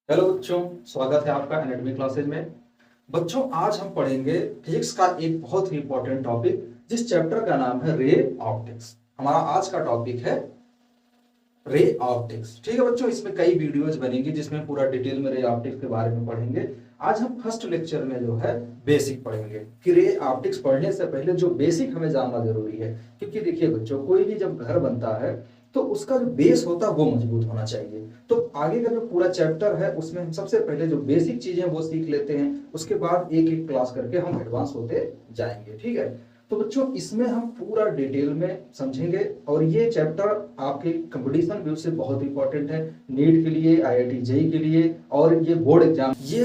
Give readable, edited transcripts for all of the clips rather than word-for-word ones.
Hello बच्चों, स्वागत है आपका एनाटॉमी क्लासेज में। बच्चों, आज हम पढ़ेंगे फिजिक्स का एक बहुत ही इंपॉर्टेंट टॉपिक, जिस चैप्टर का नाम है रे ऑप्टिक्स। हमारा आज का टॉपिक है रे ऑप्टिक्स। ठीक है बच्चों, इसमें कई वीडियोज बनेंगी जिसमें पूरा डिटेल में रे ऑप्टिक्स के बारे में पढ़ेंगे। आज हम फर्स्ट लेक्चर में जो है बेसिक पढ़ेंगे कि रे ऑप्टिक्स पढ़ने से पहले जो बेसिक हमें जानना जरूरी है। क्योंकि देखिए बच्चों, कोई भी जब घर बनता है तो उसका जो बेस होता है वो मजबूत होना चाहिए। तो आगे का जो पूरा चैप्टर है उसमें हम सबसे पहले जो बेसिक चीजें वो सीख लेते हैं, उसके बाद एक एक क्लास करके हम एडवांस होते जाएंगे। ठीक है, तो बच्चों इसमें हम पूरा डिटेल में समझेंगे और ये चैप्टर आपके कंपटीशन व्यू से बहुत इंपॉर्टेंट है, नीट के लिए, आईआईटी जेई के लिए और ये बोर्ड एग्जाम। ये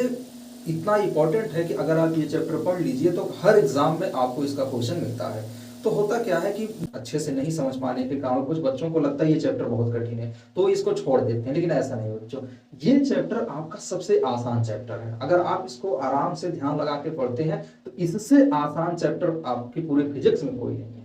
इतना इंपॉर्टेंट है कि अगर आप ये चैप्टर पढ़ लीजिए तो हर एग्जाम में आपको इसका क्वेश्चन मिलता है। तो होता क्या है कि अच्छे से नहीं समझ पाने के कारण कुछ बच्चों को लगता है ये चैप्टर बहुत कठिन है तो इसको छोड़ देते हैं, लेकिन ऐसा नहीं है बच्चों। ये चैप्टर आपका सबसे आसान चैप्टर है। अगर आप इसको आराम से ध्यान लगा के पढ़ते हैं तो इससे आसान चैप्टर आपकी पूरे फिजिक्स में कोई नहीं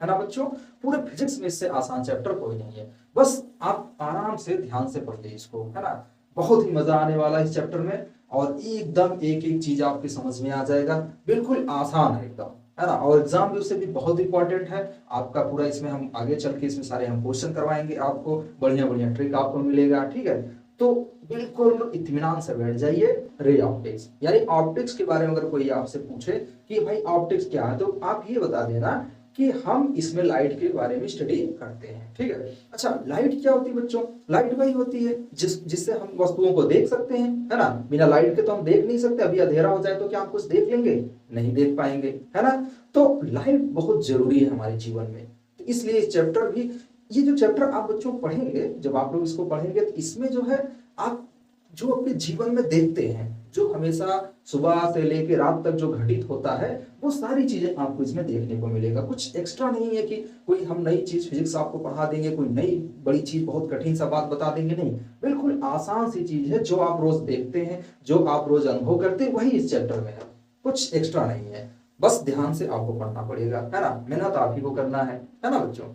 है ना बच्चों। पूरे फिजिक्स में इससे आसान चैप्टर कोई नहीं है। बस आप आराम से ध्यान से पढ़िए इसको, है ना। बहुत ही मजा आने वाला है इस चैप्टर में और एकदम एक एक चीज आपकी समझ में आ जाएगा। बिल्कुल आसान है एकदम, है ना। और एग्जाम भी उससे भी बहुत इंपॉर्टेंट है आपका पूरा। इसमें हम आगे चल के इसमें सारे हम क्वेश्चन करवाएंगे, आपको बढ़िया बढ़िया ट्रिक आपको मिलेगा। ठीक है, तो बिल्कुल इत्मीनान से बैठ जाइए। रे ऑप्टिक्स यानी ऑप्टिक्स के बारे में अगर कोई आपसे पूछे कि भाई ऑप्टिक्स क्या है, तो आप ये बता देना कि हम इसमें लाइट के बारे में स्टडी करते हैं। ठीक है, अच्छा लाइट क्या होती है बच्चों? लाइट वही होती है जिससे हम वस्तुओं को देख सकते हैं, है ना। बिना लाइट के तो हम देख नहीं सकते। अभी अंधेरा हो जाए तो क्या हम कुछ देख लेंगे? नहीं देख पाएंगे, है ना। तो लाइट बहुत जरूरी है हमारे जीवन में, तो इसलिए इस चैप्टर भी, ये जो चैप्टर आप बच्चों पढ़ेंगे, जब आप लोग इसको पढ़ेंगे तो इसमें जो है आप जो अपने जीवन में देखते हैं, जो हमेशा सुबह से लेकर रात तक जो घटित होता है, वो सारी चीजें आपको इसमें देखने को मिलेगा। कुछ एक्स्ट्रा नहीं है कि कोई हम नई चीज फिजिक्स आपको पढ़ा देंगे, कोई नई बड़ी चीज बहुत कठिन सा बात बता देंगे, नहीं। बिल्कुल आसान सी चीज है जो आप रोज देखते हैं, जो आप रोज अनुभव करते हैं, वही इस चैप्टर में है। कुछ एक्स्ट्रा नहीं है, बस ध्यान से आपको पढ़ना पड़ेगा, है ना। मेहनत आप ही को करना है ना बच्चों।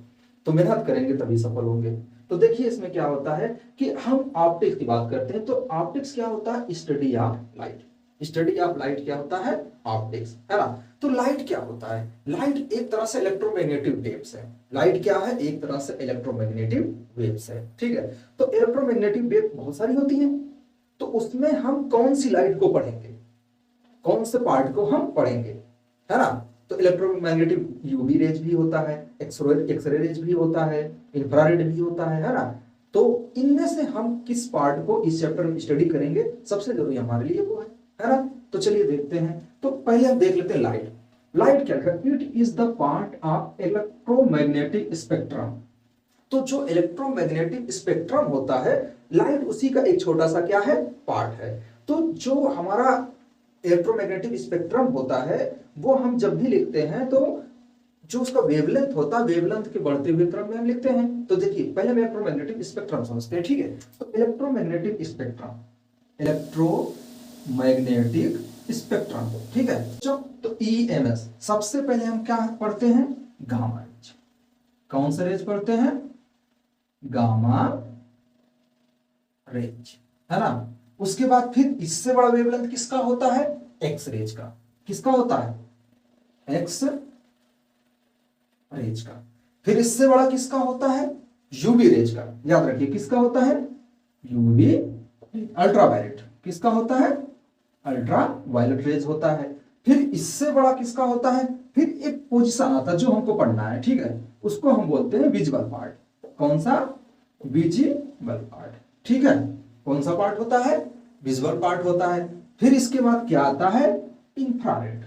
तो मेहनत करेंगे तभी सफल होंगे। तो देखिए इसमें क्या होता है कि हम ऑप्टिक्स की बात करते हैं, तो ऑप्टिक्स क्या होता है? Study of light. Study of light क्या होता है? ऑप्टिक्स, है ना। तो लाइट क्या होता है? लाइट एक तरह से इलेक्ट्रोमैग्नेटिक वेव्स है। लाइट क्या है? एक तरह से इलेक्ट्रोमैग्नेटिक वेव्स है। ठीक है, तो इलेक्ट्रोमैग्नेटिक वेव बहुत सारी होती हैं, तो उसमें हम कौन सी लाइट को पढ़ेंगे, कौन से पार्ट को हम पढ़ेंगे, है ना। तो इलेक्ट्रोमैग्नेटिक यूवी रेज भी होता है, एक्सरे रेज भी होता है, इंफ्रारेड भी होता है ना। तो इनमें से हम किस पार्ट को इस चैप्टर में स्टडी करेंगे, सबसे जरूरी हमारे लिए वो है ना। तो चलिए देखते हैं। तो पहले हम देख लेते हैं लाइट। लाइट क्या है? It is the part of electromagnetic spectrum. तो जो इलेक्ट्रोमैग्नेटिक स्पेक्ट्रम होता है, लाइट उसी का एक छोटा सा क्या है? पार्ट है। तो जो हमारा इलेक्ट्रोमैग्नेटिक स्पेक्ट्रम होता है, वो हम जब भी लिखते हैं तो जो उसका वेवलेंथ होता है, वेवलेंथ के बढ़ते हुए क्रम में हम लिखते हैं। तो देखिए पहले हम इलेक्ट्रोमैग्नेटिक स्पेक्ट्रम समझते हैं। ठीक है, तो इलेक्ट्रोमैग्नेटिक स्पेक्ट्रम, इलेक्ट्रोमैग्नेटिक स्पेक्ट्रम, ठीक है। तो ईएमएस सबसे पहले हम क्या पढ़ते हैं? Gamma rays. कौन सा रेज पढ़ते हैं? गामा रेज, है ना। उसके बाद फिर इससे बड़ा वेवलेंथ किसका होता है? एक्स रेज का। किसका होता है? एक्स रेज का। फिर इससे बड़ा किसका होता है? यूवी रेज का। याद रखिए किसका होता है? यूवी। अल्ट्रावायलेट किसका होता है? अल्ट्रा वायलेट रेज होता है। फिर इससे बड़ा किसका होता है? फिर एक पोजीशन आता है जो हमको पढ़ना है, ठीक है, उसको हम बोलते हैं विजिबल पार्ट। कौन सा? विजिबल पार्ट, ठीक है। कौन सा पार्ट होता है? विजुअल पार्ट होता है। फिर इसके बाद क्या आता है? इंफ्रारेड।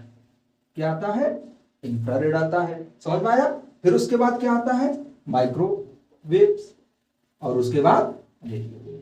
क्या आता है? इंफ्रारेड आता है। समझ में आया? फिर उसके बाद क्या आता है? माइक्रोवेव्स, और उसके बाद रेडियो वेव।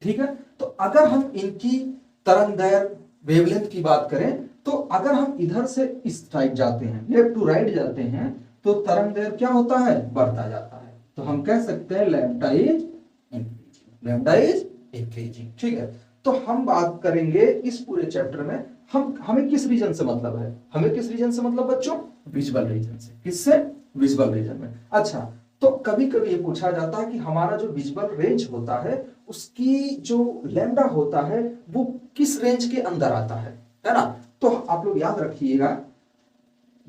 ठीक है, तो अगर हम इनकी तरंगदैर्घ्य वेवलेंथ की बात करें, तो अगर हम इधर से इस साइड जाते हैं, लेफ्ट टू राइट जाते हैं, तो तरंगदैर्घ्य क्या होता है? बढ़ता जाता है। तो हम कह सकते हैं lambda is increasing, lambda is increasing. ठीक है, तो हम बात करेंगे इस पूरे चैप्टर में हमें किस रीजन से मतलब है? हमें किस रीजन से मतलब बच्चों? विजुअल रीजन से। किससे? विजुअल रीजन में। अच्छा, तो कभी कभी ये पूछा जाता है कि हमारा जो विजुअल रेंज होता है उसकी जो लैम्डा होता है वो किस रेंज के अंदर आता है ना। तो आप लोग याद रखिएगा,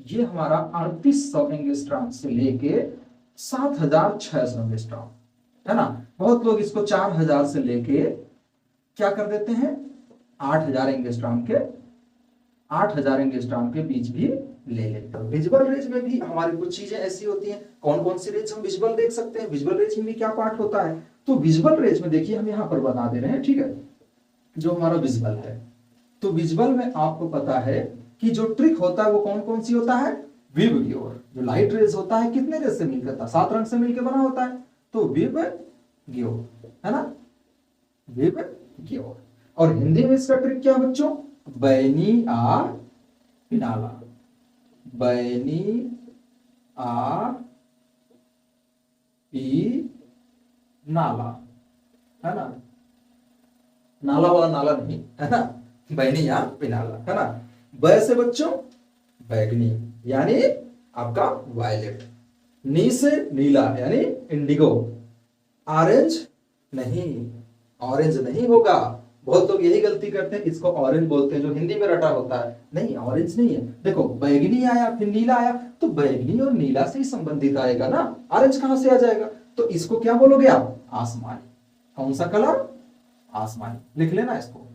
ये हमारा 3800 एंगस्ट्रॉम से लेके 7600 एंगस्ट्रॉम, है ना। बहुत लोग इसको 4000 से लेके क्या कर देते हैं, 8000 एंगस्ट्रॉम के 8000 एंगस्ट्रॉम के बीच भी ले लेते हैं। विजुअल रेंज में भी हमारी कुछ चीजें ऐसी होती हैं। कौन कौन सी रेंज हम विजुअल देख सकते हैं, विजुअल रेंज में भी क्या पार्ट होता है। तो विजुअल रेंज में देखिए हम यहां पर बता दे रहे हैं, ठीक है, जो हमारा विजुअल है। तो विजुअल में आपको पता है कि जो ट्रिक होता है वो कौन कौन सी होता है, विव ग्योर। जो लाइट रेज होता है कितने रेज से मिलकर था, 7 रंग से मिलकर बना होता है, तो विव ग्योर, है ना, विव ग्योर। और हिंदी में इसका ट्रिक क्या बच्चों, बैनी आ पिनाला, बैनी आ पी नाला, है ना, नाला वाला नाला नहीं, है ना, बैनी या पिनाला, है ना। बै से बच्चों बैगनी यानी आपका वायलेट, नी से नीला यानी इंडिगो, ऑरेंज नहीं, ऑरेंज नहीं होगा। बहुत लोग यही गलती करते हैं, इसको ऑरेंज बोलते हैं जो हिंदी में रटा होता है, नहीं ऑरेंज नहीं है। देखो बैगनी आया फिर नीला आया, तो बैगनी और नीला से ही संबंधित आएगा ना, ऑरेंज कहां से आ जाएगा। तो इसको क्या बोलोगे आप, आसमानी। कौन सा कलर, आसमानी, लिख लेना इसको,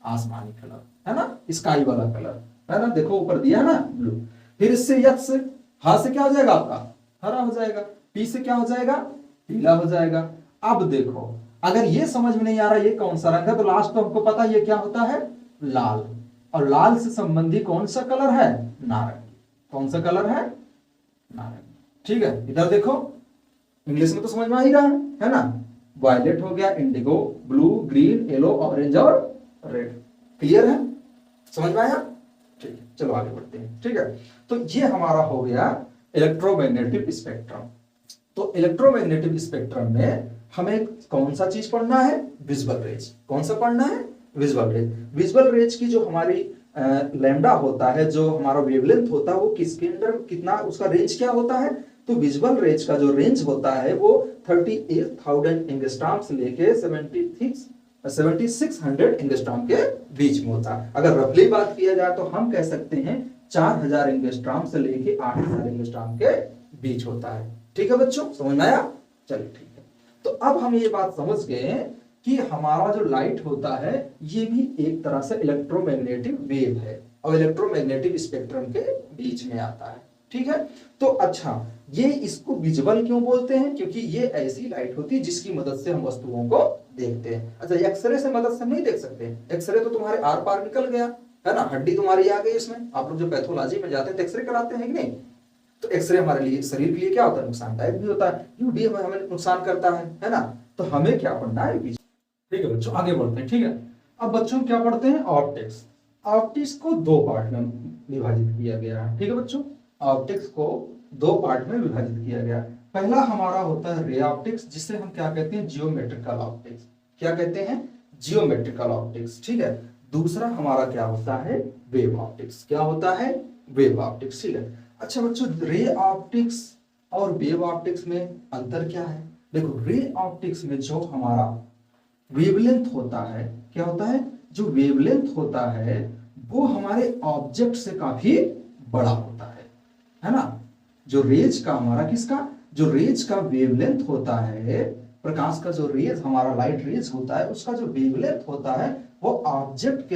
आसमानी कलर, है ना, स्काई वाला कलर, है ना। देखो ऊपर दिया ना ब्लू। फिर इससे यथ से, हा से क्या हो जाएगा आपका, हरा हो जाएगा। पी से क्या हो जाएगा, पीला हो जाएगा। अब देखो अगर ये समझ में नहीं आ रहा ये कौन सा रंग है, तो लास्ट तो हमको पता ये क्या होता है, लाल। और लाल से संबंधी कौन सा कलर है, नारंगी। कौन सा कलर है, नारंगी। ठीक है, इधर देखो इंग्लिश में तो समझ में आ ही रहा है ना। वायलेट हो गया, Indigo, blue, green, yellow, orange और रेड। क्लियर है, समझ में आया। ठीक है, चलो आगे बढ़ते हैं। ठीक है, तो ये हमारा हो गया इलेक्ट्रोमैग्नेटिक स्पेक्ट्रम। तो इलेक्ट्रोमैग्नेटिक स्पेक्ट्रम में हमें कौन सा चीज पढ़ना है, विजुअल रेज। कौन सा पढ़ना है, विजुअल रेज। विजुअल रेज की जो हमारी लैम्डा होता है, जो हमारा वेवलेंथ होता है, वो किसके अंदर कितना, उसका रेंज क्या होता है। तो विजुअल रेज का जो रेंज होता है वो 38,000 एंगस्ट्रॉम से लेके 7600 एंगस्ट्रॉम के बीच में होता है। अगर रफली बात किया जाए तो हम कह सकते हैं 4000 एंगस्ट्रॉम से लेके 8000 एंगस्ट्रॉम के बीच होता है। ठीक है बच्चों, समझ में आया। चलिए ठीक है, तो अब हम ये बात समझ गए कि हमारा जो लाइट होता है ये भी एक तरह से इलेक्ट्रोमैग्नेटिक वेव है और इलेक्ट्रोमैग्नेटिक स्पेक्ट्रम के बीच में आता है। ठीक है, तो अच्छा ये इसको विजुअल क्यों बोलते हैं, क्योंकि ये ऐसी लाइट होती है जिसकी मदद से हम वस्तुओं को देखते हैं। अच्छा एक्सरे से मदद से हम नहीं देख सकते, एक्सरे तो तुम्हारे आर पार निकल गया, है ना, हड्डी तुम्हारी आ गई इसमें। आप लोग जो पैथोलॉजी में जाते हैं तो एक्सरे कराते हैं कि नहीं। तो एक्सरे हमारे लिए, शरीर के लिए क्या होता है, नुकसानदायक भी होता है, यूवी हमें नुकसान करता है ना। तो हमें क्या पढ़ना है, ठीक है बच्चों आगे बढ़ते हैं। ठीक है, अब बच्चों क्या पढ़ते हैं, ऑप्टिक्स। ऑप्टिक्स को दो पार्ट में विभाजित किया गया है। ठीक है बच्चों, ऑप्टिक्स को दो पार्ट में विभाजित किया गया। पहला हमारा होता है रे ऑप्टिक्स, जिसे हम क्या कहते हैं, जियोमेट्रिकल ऑप्टिक्स। क्या कहते हैं, जियोमेट्रिकल ऑप्टिक्स। ठीक है, दूसरा हमारा क्या होता है, वेव ऑप्टिक्स। क्या होता है, वेव ऑप्टिक्स। ठीक है, अच्छा बच्चों रे ऑप्टिक्स और वेव ऑप्टिक्स में अंतर क्या है। देखो रे ऑप्टिक्स में जो हमारा वेवलेंथ होता है, क्या होता है, जो वेवलेंथ होता है वो हमारे ऑब्जेक्ट से काफी बड़ा होता है ना। जो रेज का हमारा किसका, जो रेज का वेवलेंथ होता है, प्रकाश का जो रेज हमारा लाइट रेज होता है, उसका जो वेवलेंथ होता है वो ऑब्जेक्ट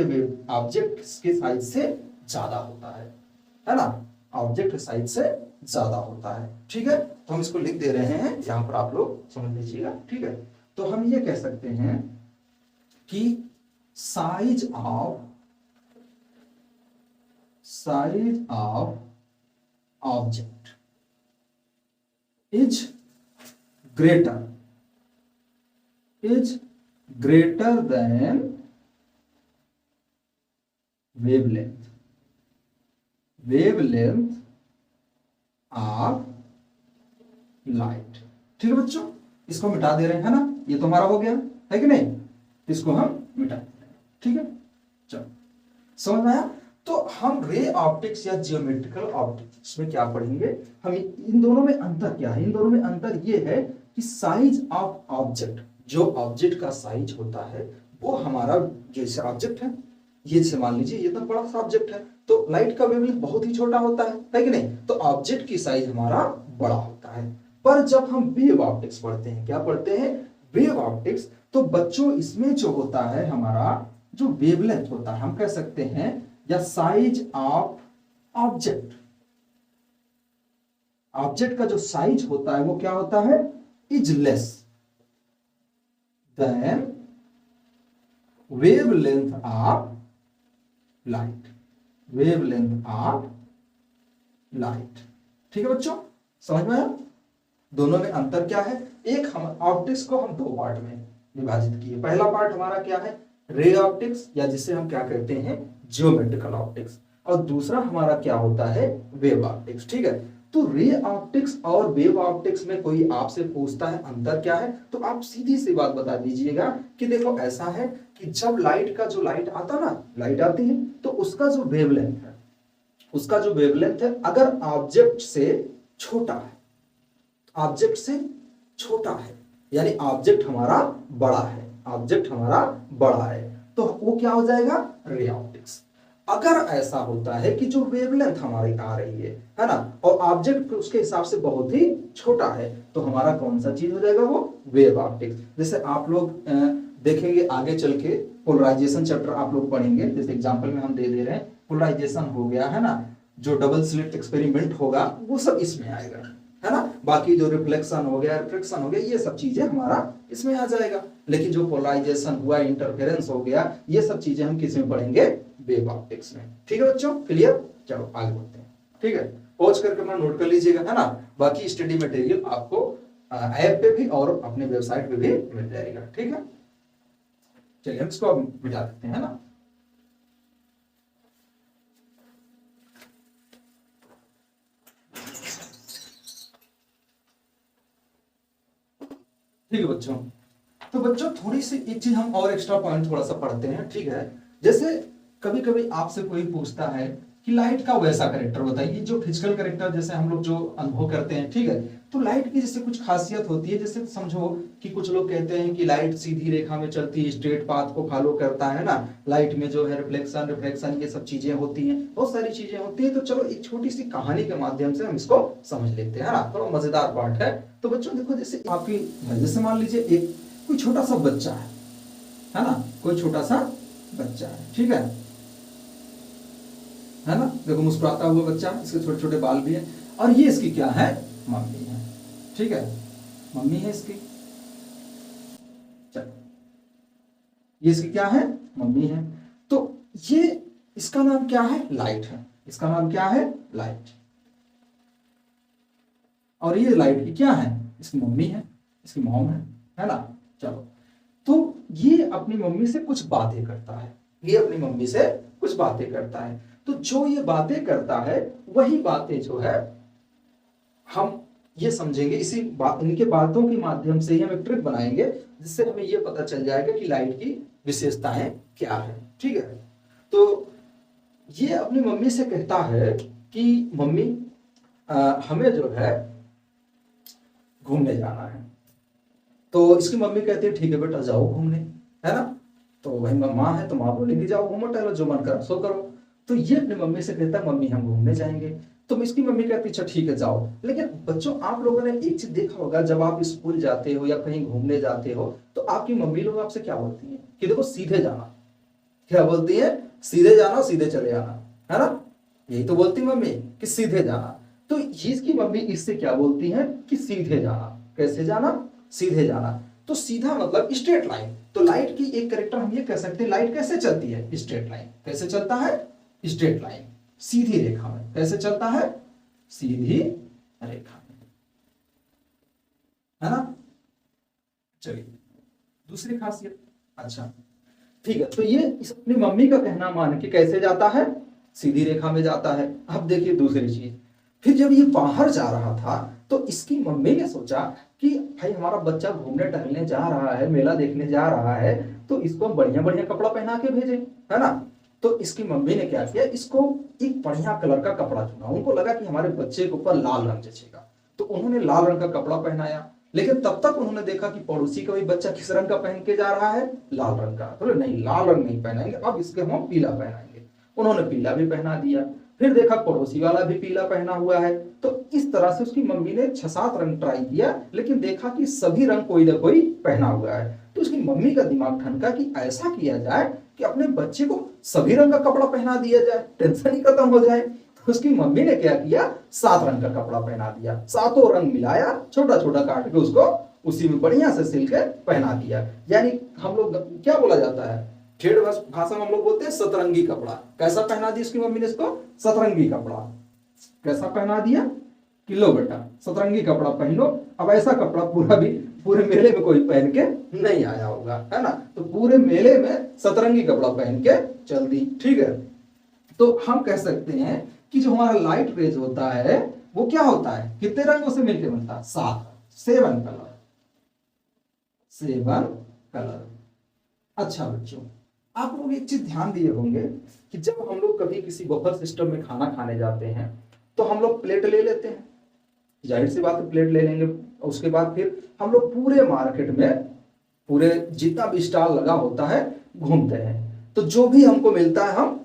के साइज से ज्यादा होता है ना, ऑब्जेक्ट के साइज से ज्यादा होता है। ठीक है, तो हम इसको लिख दे रहे हैं यहां पर, आप लोग समझ लीजिएगा। ठीक है, तो हम ये कह सकते हैं कि size of object is greater than wavelength of light. ठीक है बच्चों, इसको मिटा दे रहे हैं, है ना, ये तो हमारा हो गया है कि नहीं, इसको हम मिटा दे रहे हैं। ठीक है, चलो समझ में आया। तो हम रे ऑप्टिक्स या जियोमेट्रिकल ऑप्टिक्स में क्या पढ़ेंगे, हम इन दोनों में अंतर क्या है। इन दोनों में अंतर ये है कि साइज ऑफ ऑब्जेक्ट, जो ऑब्जेक्ट का साइज होता है वो हमारा, जैसे ऑब्जेक्ट है ये, जैसे मान लीजिए ये इतना बड़ा सा ऑब्जेक्ट है तो लाइट का वेवलेंथ बहुत ही छोटा होता है कि नहीं, तो ऑब्जेक्ट की साइज हमारा बड़ा होता है। पर जब हम वेव ऑप्टिक्स पढ़ते हैं, क्या पढ़ते हैं, वेव ऑप्टिक्स, तो बच्चों इसमें जो होता है हमारा जो वेवलेंथ होता है, हम कह सकते हैं या साइज ऑफ ऑब्जेक्ट, ऑब्जेक्ट का जो साइज होता है वो क्या होता है, is less than wavelength of light, wavelength of light. ठीक है बच्चों, समझ में आया। दोनों में अंतर क्या है, एक हम ऑप्टिक्स को हम दो पार्ट में विभाजित किए। पहला पार्ट हमारा क्या है, रे ऑप्टिक्स या जिसे हम क्या कहते हैं, जियोमेट्रिकल ऑप्टिक्स, और दूसरा हमारा क्या होता है, वेव ऑप्टिक्स। ठीक है, तो रे ऑप्टिक्स और वेव ऑप्टिक्स में कोई आपसे पूछता है अंतर क्या है, तो आप सीधी सी बात बता दीजिएगा कि देखो ऐसा है कि जब लाइट का जो लाइट आता ना, लाइट आती है तो उसका जो वेवलेंथ है, उसका जो वेवलेंथ है अगर ऑब्जेक्ट से छोटा है, ऑब्जेक्ट से छोटा है यानी ऑब्जेक्ट हमारा बड़ा है, ऑब्जेक्ट हमारा बड़ा है, तो वो क्या हो जाएगा, रे ऑप्टिक्स। अगर ऐसा होता है कि जो वेवलेंथ हमारी आ रही है ना, और ऑब्जेक्ट उसके हिसाब से बहुत ही छोटा है, तो हमारा कौन सा चीज हो जाएगा, वो वेव ऑप्टिक्स। जैसे आप लोग देखेंगे आगे चल के पोलराइजेशन चैप्टर आप लोग पढ़ेंगे, जैसे एग्जांपल में हम दे रहे हैं, पोलराइजेशन हो गया है ना, जो डबल स्लिट एक्सपेरिमेंट होगा वो सब इसमें आएगा, है ना। बाकी जो रिफ्लेक्शन हो गया, रिफ्रैक्शन हो गया, ये सब चीजें हमारा इसमें आ जाएगा। लेकिन जो पोलराइजेशन हुआ, इंटरफेरेंस हो गया, ये सब चीजें हम किस में पढ़ेंगे, वेव ऑप्टिक्स में। ठीक है बच्चों, क्लियर। चलो आगे बढ़ते हैं। ठीक है, पॉज करके अपना नोट कर लीजिएगा, है ना। बाकी स्टडी मटेरियल आपको ऐप पे भी और अपने वेबसाइट पे भी मिल जाएगा। ठीक है, चलिए हम इसको अब मिटा देते हैं, है ना। ठीक है बच्चों, तो बच्चों थोड़ी सी एक चीज हम और एक्स्ट्रा पॉइंट थोड़ा सा पढ़ते हैं। ठीक है, जैसे कभी कभी आपसे कोई पूछता है कि लाइट का वैसा करेक्टर बताइए, जो फिजिकल करेक्टर जैसे हम लोग जो अनुभव करते हैं। ठीक है, तो लाइट की जैसे कुछ खासियत होती है, जैसे समझो कि कुछ लोग कहते हैं कि लाइट सीधी रेखा में चलती है, स्ट्रेट पाथ को फॉलो करता है ना, लाइट में जो है रिफ्लेक्शन रिफ्रैक्शन ये सब चीजें होती हैं, बहुत सारी चीजें होती हैं। तो चलो एक छोटी सी कहानी के माध्यम से हम इसको समझ लेते हैं, है ना, थोड़ा मजेदार पार्ट है। तो बच्चों देखो, जैसे आपकी, जैसे मान लीजिए एक कोई छोटा सा बच्चा है ना, कोई छोटा सा बच्चा है, ठीक है ना, देखो मुस्कुराता हुआ बच्चा, इसके छोटे छोटे बाल भी हैं, और ये इसकी क्या है, मम्मी है। ठीक है, मम्मी है इसकी, चलो ये इसकी क्या है, मम्मी है। तो ये इसका नाम क्या है, लाइट है, इसका नाम क्या है, लाइट, और ये लाइट की क्या है, इसकी मम्मी है, इसकी मॉम है ना। चलो, तो ये अपनी मम्मी से कुछ बातें करता है, ये अपनी मम्मी से कुछ बातें करता है। तो जो ये बातें करता है वही बातें जो है हम ये समझेंगे, इनके बातों के माध्यम से ही हम एक ट्रिक बनाएंगे, जिससे हमें ये पता चल जाएगा कि लाइट की विशेषताएं क्या है। ठीक है, तो ये अपनी मम्मी से कहता है कि मम्मी हमें जो है घूमने जाना है। तो इसकी मम्मी कहती है ठीक है बेटा जाओ घूमने, है ना। तो भाई माँ है तो माँ बोलेंगी जाओ घूमो टहलो, जो मन करा सो करो। तो ये अपनी मम्मी से कहता है मम्मी हम घूमने जाएंगे। तो इसकी मम्मी कहती है अच्छा ठीक है जाओ। लेकिन बच्चों आप लोगों ने एक चीज देखा होगा, जब आप स्कूल जाते हो या कहीं घूमने जाते हो तो आपकी मम्मी लोग आपसे क्या बोलती है कि देखो सीधे जाना। क्या बोलती है, सीधे जाना, सीधे चले जाना, है ना। यही तो बोलती मम्मी कि सीधे जाना। तो इसकी मम्मी इससे क्या बोलती है कि सीधे जाना। कैसे जाना, सीधे जाना। तो सीधा मतलब स्ट्रेट लाइन। तो लाइट की एक कैरेक्टर हम ये कह सकते हैं, लाइट कैसे चलती है, स्ट्रेट लाइन। कैसे चलता है, स्ट्रेट लाइन, सीधी रेखा में। कैसे चलता है, सीधी रेखा में, है ना। चलिए दूसरी खासियत, अच्छा ठीक है, तो ये इस अपनी मम्मी का कहना मान के कैसे जाता है, सीधी रेखा में जाता है। अब देखिए दूसरी चीज, फिर जब ये बाहर जा रहा था तो इसकी मम्मी ने सोचा कि भाई हमारा बच्चा घूमने टहलने जा रहा है, मेला देखने जा रहा है, तो इसको बढ़िया बढ़िया कपड़ा पहना के भेजे, है ना। तो इसकी मम्मी ने क्या किया, इसको एक बढ़िया कलर का कपड़ा चुना। उनको लगा कि हमारे बच्चे के ऊपर लाल रंग जचेगा, तो उन्होंने लाल रंग का कपड़ा पहनाया। लेकिन तब तक उन्होंने देखा कि पड़ोसी का भी बच्चा किस रंग का पहन के जा रहा है, लाल रंग का। बोले नहीं, लाल रंग नहीं पहनाएंगे, अब इसके हम पीला पहनाएंगे। उन्होंने पीला भी पहना दिया। फिर देखा पड़ोसी वाला भी पीला पहना हुआ है। तो इस तरह से उसकी मम्मी ने 6-7 रंग ट्राई किया, लेकिन देखा कि सभी रंग कोई ना कोई पहना हुआ है। तो उसकी मम्मी का दिमाग ठनका कि ऐसा किया जाए कि अपने बच्चे को सभी रंग का कपड़ा पहना दिया जाए, टेंशन ही खत्म हो जाए। तो उसकी मम्मी ने क्या किया, 7 रंग का कपड़ा पहना दिया। 7 रंग मिलाया, छोटा छोटा काट के उसको उसी में बढ़िया से सिल के पहना दिया। यानी हम लोग क्या बोला जाता है, ठेठ भाषा में हम लोग बोलते हैं सतरंगी कपड़ा। कैसा पहना दिया उसकी मम्मी ने इसको, सतरंगी कपड़ा। कैसा पहना दिया कि लो बेटा सतरंगी कपड़ा पहनो। अब ऐसा कपड़ा पूरे मेले में कोई पहन के नहीं आया होगा, है ना। तो पूरे मेले में सतरंगी कपड़ा पहन के चल दी, ठीक है। तो हम कह सकते हैं कि जो हमारा लाइट रेज होता है वो क्या होता है, कितने रंगों से मिलकर बनता है, 7 कलर, 7 कलर। अच्छा बच्चों, आप लोग एक चीज ध्यान दिए होंगे कि जब हम लोग कभी किसी बफर सिस्टम में खाना खाने जाते हैं तो हम लोग प्लेट ले लेते हैं, जाहिर सी बात है प्लेट ले लेंगे। उसके बाद फिर हम लोग पूरे मार्केट में, पूरे जितना भी स्टॉल लगा होता है घूमते हैं। तो जो भी हमको मिलता है हम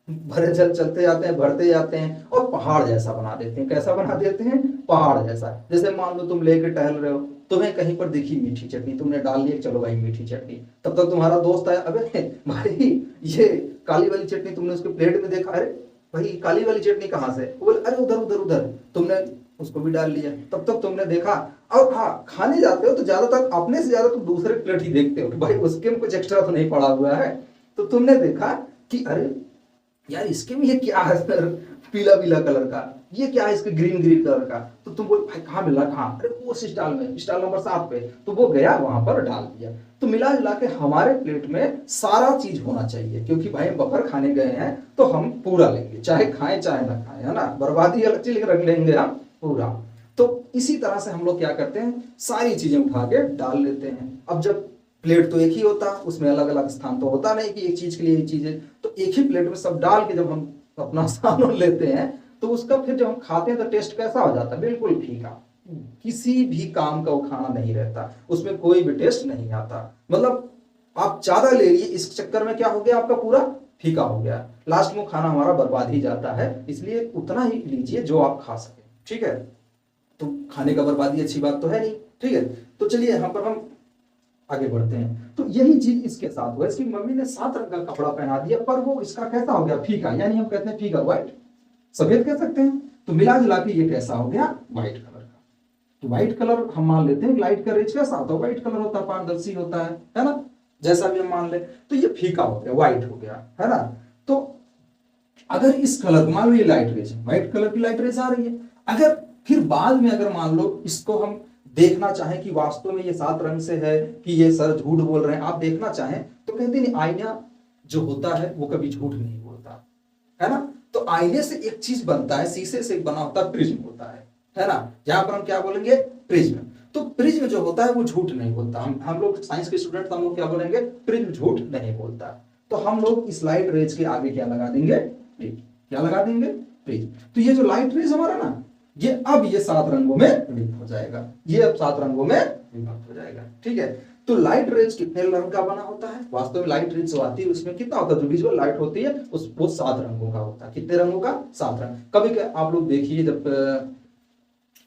भरे चलते जाते हैं, भरते जाते हैं और पहाड़ जैसा बना देते हैं। कैसा बना देते हैं, पहाड़ जैसा। जैसे मान लो तुम लेके टहल रहे हो, तुम्हें कहीं पर दिखी मीठी चटनी, तुमने डाल लिया, चलो भाई मीठी चटनी। तब तक तुम्हारा दोस्त आया, अबे भाई ये काली वाली चटनी तुमने उसके प्लेट में देखा, अरे भाई काली वाली चटनी कहाँ से, बोले अरे उधर उधर उधर, तुमने उसको भी डाल लिया। तब तक तुमने देखा। और हाँ, खाने जाते हो तो ज्यादातर अपने से ज्यादा तुम दूसरे प्लेट ही देखते हो कि भाई उसके में कुछ एक्स्ट्रा तो नहीं पड़ा हुआ है। तो तुमने देखा कि अरे यार इसके में ये क्या है सर, पीला पीला कलर का, ये क्या है इसके ग्रीन ग्रीन कलर का। तो तुम बोल भाई कहाँ मिला, कहाँ, अरे वो स्टॉल में, स्टॉल नंबर 7 पे। तो वो गया वहां पर डाल दिया। तो मिला जुला के हमारे प्लेट में सारा चीज होना चाहिए, क्योंकि भाई बफर खाने गए हैं तो हम पूरा लेंगे, चाहे खाएं चाहे ना खाएं, है ना। बर्बादी अलग चीज रख लेंगे हम पूरा। तो इसी तरह से हम लोग क्या करते हैं, सारी चीजें उठा के डाल लेते हैं। अब जब प्लेट तो एक ही होता, उसमें अलग अलग स्थान तो होता नहीं कि एक चीज के लिए एक चीज है। तो एक ही प्लेट में सब डाल के जब हम अपना सामान लेते हैं तो उसका फिर जब हम खाते हैं तो टेस्ट कैसा हो जाता है, बिल्कुल फीका। किसी भी काम का वो खाना नहीं रहता, उसमें कोई भी टेस्ट नहीं आता। मतलब आप ज्यादा ले लिए, इस चक्कर में क्या हो गया, आपका पूरा फीका हो गया। लास्ट में खाना हमारा बर्बाद ही जाता है। इसलिए उतना ही लीजिए जो आप खा सके, ठीक है। तो खाने का बर्बादी अच्छी बात तो है नहीं, ठीक है। तो चलिए यहाँ पर हम आगे बढ़ते हैं। तो यही चीज इसके साथ हुआ, इसकी मम्मी ने 7 रंग का कपड़ा पहना दिया, पर वो इसका कैसा हो गया, फीका। यानी हम कहते हैं फीका, व्हाइट, सफेद कह सकते हैं। तो मिला जुला के ये कैसा हो गया, व्हाइट कलर का। तो व्हाइट कलर हम मान लेते हैं, लाइट का रेज कैसा होता है, व्हाइट कलर होता है, पारदर्शी होता है ना। जैसा भी हम मान ले, तो ये फीका हो गया, व्हाइट हो गया, है ना। तो अगर इस कलर को मान लो, ये लाइट रेज, व्हाइट कलर की लाइट रेज आ रही है। अगर फिर बाद में अगर मान लो इसको हम देखना चाहें कि वास्तव में ये 7 रंग से है कि ये सर झूठ बोल रहे हैं, आप देखना चाहें तो कहते नहीं, आईना जो होता है वो कभी झूठ नहीं बोलता, है ना। तो आईने से एक चीज बनता है, शीशे से बना होता है, प्रिज्म होता है ना। जहां पर हम क्या बोलेंगे, प्रिज्म। तो प्रिज्म जो होता है वो झूठ नहीं बोलता। हम लोग साइंस के स्टूडेंट, हम लोग क्या बोलेंगे, प्रिज्म झूठ नहीं बोलता। तो हम लोग इस लाइट रेज के आगे क्या लगा देंगे, क्या लगा देंगे, प्रिज्म। तो ये जो लाइट रेज हमारा ना, ये अब ये 7 रंगों में विभक्त हो जाएगा, ये अब 7 रंगों में विभक्त हो जाएगा, ठीक है। तो लाइट रेज कितने रंग का बना होता है, वास्तव में लाइट रेज जो आती है उसमें कितना होता है, जो विजुअल लाइट होती है वो 7 रंगों का होता है। कितने रंगों का, 7 रंग। कभी आप लोग देखिए, जब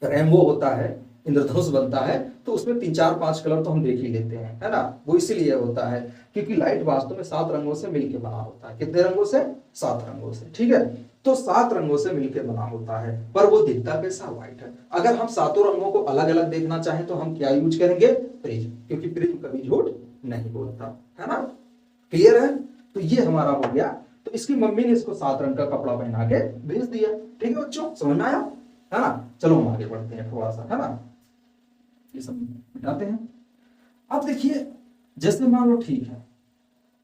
रेनबो होता है, इंद्रधनुष बनता है, तो उसमें 3-4-5 कलर तो हम देख ही लेते हैं, है ना। वो इसीलिए होता है क्योंकि लाइट वास्तव में 7 रंगों से मिलकर बना होता है। कितने रंगों से, 7 रंगों से, ठीक है। तो 7 रंगों से मिलकर बना होता है, पर वो दिखता कैसा, व्हाइट है। अगर हम 7 रंगों को अलग अलग देखना चाहें तो हम क्या यूज करेंगे, प्रिज्म, क्योंकि प्रिज्म कभी झूठ नहीं बोलता, है ना। क्लियर है। तो ये हमारा हो गया। तो इसकी मम्मी ने इसको 7 रंग का कपड़ा पहना के भेज दिया, ठीक है बच्चों, समझ में आया, है ना। चलो हम आगे बढ़ते हैं थोड़ा सा, है ना। ये सब मिटाते हैं। अब देखिए, जैसे मान लो ठीक है,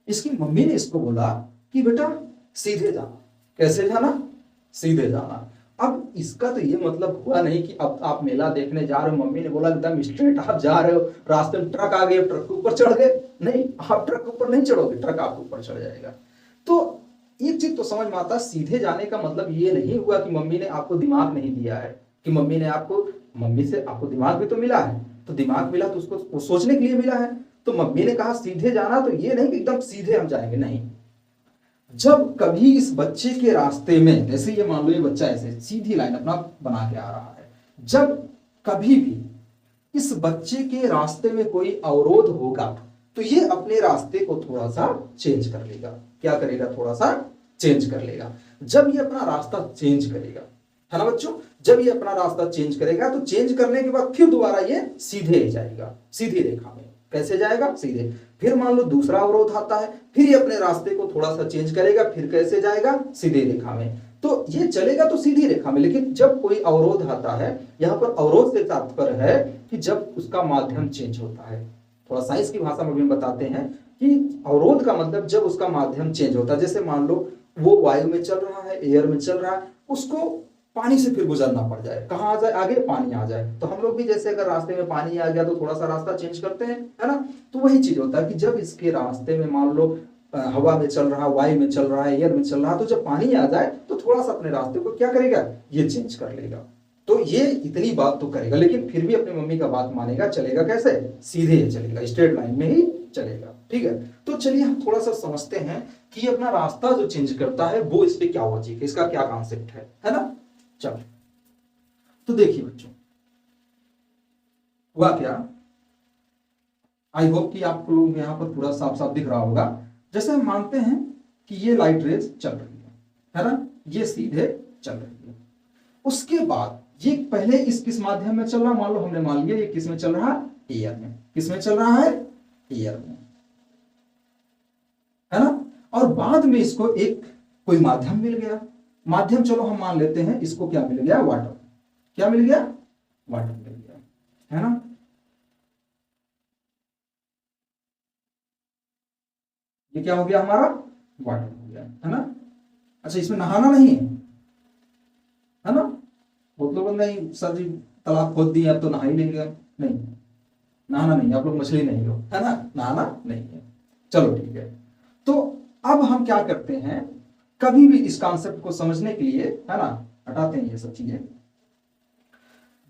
इसकी मम्मी ने इसको बोला कि बेटा सीधे जाना। कैसे जाना, सीधे जाना। अब इसका तो ये मतलब हुआ नहीं कि अब आप मेला देखने जा रहे हो, मम्मी ने बोला एकदम स्ट्रेट आप जा रहे हो, रास्ते में ट्रक आ गए, ट्रक के ऊपर चढ़ गए। नहीं, आप ट्रक के ऊपर नहीं चढ़ोगे, ट्रक आपके ऊपर चढ़ जाएगा। तो एक चीज तो समझ में आता है, सीधे जाने का मतलब ये नहीं हुआ कि मम्मी ने आपको दिमाग नहीं दिया है, कि मम्मी से आपको दिमाग भी तो मिला है, तो दिमाग मिला तो उसको सोचने के लिए मिला है। तो मम्मी ने कहा सीधे जाना, तो ये नहीं कि एकदम सीधे हम जाएंगे, नहीं। जब कभी इस बच्चे के रास्ते में, जैसे ये मान लो ये बच्चा ऐसे सीधी लाइन अपना बना के आ रहा है, जब कभी भी इस बच्चे के रास्ते में कोई अवरोध होगा तो ये अपने रास्ते को थोड़ा सा चेंज कर लेगा। क्या करेगा? थोड़ा सा चेंज कर लेगा। जब ये अपना रास्ता चेंज करेगा, है ना बच्चों, जब ये अपना रास्ता चेंज करेगा तो चेंज करने के बाद फिर दोबारा ये सीधे जाएगा, सीधी रेखा में। कैसे जाएगा? सीधे। फिर मान लो दूसरा अवरोध आता है, फिर ये अपने रास्ते को थोड़ा सा चेंज करेगा, फिर कैसे जाएगा? सीधी रेखा में। तो ये चलेगा तो सीधी रेखा में, लेकिन जब कोई अवरोध आता है, यहां पर अवरोध से तात्पर्य है कि जब उसका माध्यम चेंज होता है। थोड़ा साइंस की भाषा में भी बताते हैं कि अवरोध का मतलब जब उसका माध्यम चेंज होता है। जैसे मान लो वो वायु में चल रहा है, एयर में चल रहा है, उसको पानी से फिर गुजरना पड़ जाए, कहाँ आ जाए? आगे पानी आ जाए। तो हम लोग भी जैसे अगर रास्ते में पानी आ गया तो थोड़ा सा रास्ता चेंज करते हैं, है ना। तो वही चीज होता है कि जब इसके रास्ते में मान लो हवा में चल रहा है, वायु में चल रहा है, एयर में चल रहा है, तो जब पानी आ जाए तो थोड़ा सा अपने रास्ते को क्या करेगा? ये चेंज कर लेगा। तो ये इतनी बात तो करेगा, लेकिन फिर भी अपनी मम्मी का बात मानेगा। चलेगा कैसे? सीधे चलेगा, स्ट्रेट लाइन में ही चलेगा। ठीक है, तो चलिए हम थोड़ा सा समझते हैं कि अपना रास्ता जो चेंज करता है वो इस पे क्या लॉजिक है, इसका क्या कॉन्सेप्ट है ना। चलो, तो देखिए बच्चों, हुआ क्या, आई होप कि आप लोग यहां पर पूरा साफ साफ दिख रहा होगा। जैसे हम मानते हैं कि ये लाइट रेज चल रही है ना, ये सीधे चल रही है। उसके बाद ये पहले इस किस माध्यम में चल रहा, मान लो हमने मान लिया ये किस में चल रहा है? एयर में। किस में चल रहा है? एयर में, है ना। और बाद में इसको एक कोई माध्यम मिल गया। माध्यम चलो हम मान लेते हैं इसको क्या मिल गया? वाटर। क्या मिल गया? वाटर मिल गया, है ना। ये क्या हो गया हमारा? वाटर हो गया, है ना। अच्छा, इसमें नहाना नहीं है ना। बहुत लोग नहीं सर जी तालाब खोद दिए अब तो नहा ही लेंगे। नहीं, नहाना नहीं, आप लोग मछली नहीं हो, है ना, नहाना नहीं है। चलो ठीक है, तो अब हम क्या करते हैं, कभी भी इस कॉन्सेप्ट को समझने के लिए, है ना, हटाते हैं ये सब चीजें।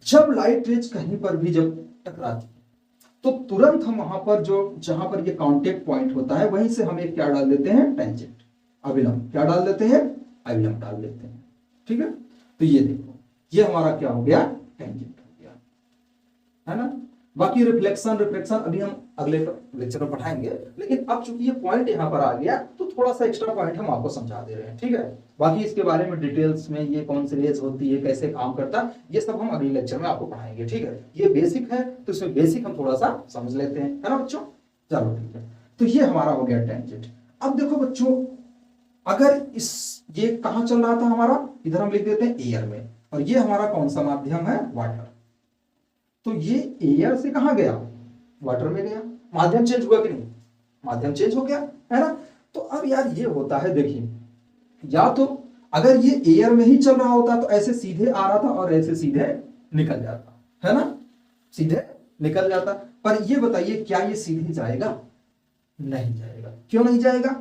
जब लाइट रेज कहीं पर भी जब टकराती है तो तुरंत हम वहां पर जो जहां पर ये कांटेक्ट पॉइंट होता है वहीं से हम एक क्या डाल देते हैं? टेंजेंट, अभिलंब। क्या डाल देते हैं? अभिलंब डाल देते हैं। ठीक है, तो ये देखो, ये हमारा क्या हो गया? टेंजेंट हो गया, है ना। बाकी रिफ्लेक्शन रिफ्लेक्शन अभी हम अगले लेक्चर में पढ़ाएंगे, लेकिन अब चूंकि ये पॉइंट यहां पर आ गया तो थोड़ा सा एक्स्ट्रा पॉइंट हम आपको समझा दे रहे हैं। ठीक है, बाकी इसके बारे में डिटेल्स में ये कौन सी रेज होती है, कैसे काम करता है, ये सब हम अगले लेक्चर में आपको पढ़ाएंगे। ठीक है, ये बेसिक है तो इसमें बेसिक हम थोड़ा सा समझ लेते हैं, है ना बच्चों। चलो ठीक है, तो ये हमारा हो गया टेंजेंट। अब देखो बच्चों, अगर ये कहां चल रहा था हमारा? इधर हम लिख देते हैं एयर में, और ये हमारा कौन सा माध्यम है? वाटर। तो ये एयर से कहां गया? वाटर में गया। माध्यम चेंज हुआ कि नहीं? माध्यम चेंज हो गया, है ना। तो अब यार ये होता है, देखिए, या तो अगर ये एयर में ही चल रहा होता तो ऐसे सीधे आ रहा था और ऐसे सीधे निकल जाता, है ना, सीधे निकल जाता। पर ये बताइए क्या ये सीधे जाएगा? नहीं जाएगा। क्यों नहीं जाएगा?